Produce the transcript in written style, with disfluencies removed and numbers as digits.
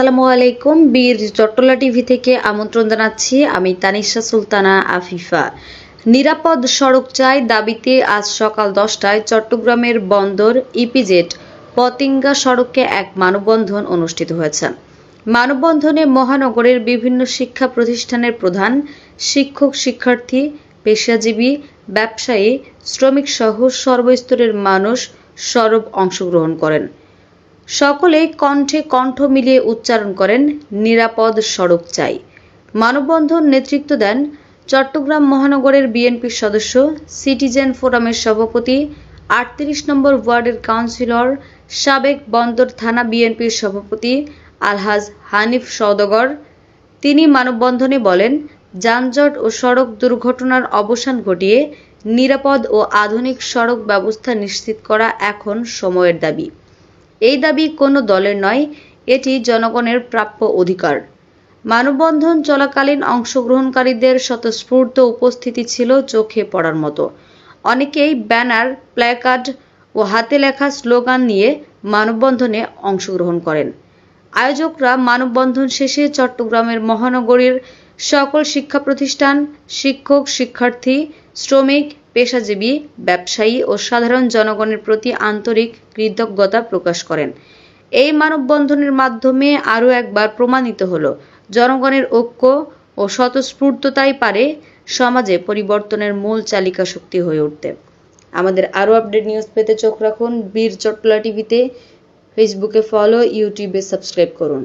আসসালামু আলাইকুম। বীর চট্টলা টিভি থেকে আমন্ত্রণ জানাচ্ছি আমি তানিশা সুলতানা আফিফা। নিরাপদ সড়ক চাই দাবিতে আজ সকাল 10টায় চট্টগ্রামের বন্দর ইপিজেড পতেঙ্গা সড়কে এক মানববন্ধন অনুষ্ঠিত হয়েছে। মানববন্ধনে মহানগরের বিভিন্ন শিক্ষা প্রতিষ্ঠানের প্রধান, শিক্ষক, শিক্ষার্থী, পেশাজীবী, ব্যবসায়ী, শ্রমিক সহ সর্বস্তরের মানুষ সরব অংশগ্রহণ করেন। সকলেই কণ্ঠে কণ্ঠ মিলিয়ে উচ্চারণ করেন নিরাপদ সড়ক চাই। মানববন্ধন নেতৃত্ব দেন চট্টগ্রাম মহানগরের বিএনপির সদস্য, সিটিজেন ফোরামের সভাপতি, ৩৮ নম্বর ওয়ার্ডের কাউন্সিলর, সাবেক বন্দর থানা বিএনপির সভাপতি আলহাজ হানিফ সওদাগর। তিনি মানববন্ধনে বলেন, যানজট ও সড়ক দুর্ঘটনার অবসান ঘটিয়ে নিরাপদ ও আধুনিক সড়ক ব্যবস্থা নিশ্চিত করা এখন সময়ের দাবি। এই দাবি কোনো দলের নয়, এটি জনগণের প্রাপ্য অধিকার। মানববন্ধন চলাকালীন অংশগ্রহণকারীদের স্বতঃস্ফূর্ত উপস্থিতি ছিল চোখে পড়ার মতো। অনেকেই ব্যানার, প্ল্যাকার্ড ও হাতে লেখা স্লোগান নিয়ে মানববন্ধনে অংশগ্রহণ করেন। আয়োজকরা মানববন্ধন শেষে চট্টগ্রামের মহানগরীর সকল শিক্ষা প্রতিষ্ঠান, শিক্ষক, শিক্ষার্থী, শ্রমিক, পেশাজীবী, ব্যবসায়ী ও সাধারণ জনগণের প্রতি আন্তরিক কৃতজ্ঞতা প্রকাশ করেন। এই মানববন্ধনের মাধ্যমে আরও একবার প্রমাণিত হলো, জনগণের ঐক্য ও স্বতঃস্ফূর্ততাই পারে সমাজে পরিবর্তনের মূল চালিকা শক্তি হয়ে উঠতে। আমাদের আরও আপডেট নিউজ পেতে চোখ রাখুন বীর চট্টলা টিভিতে। ফেসবুকে ফলো, ইউটিউবে সাবস্ক্রাইব করুন।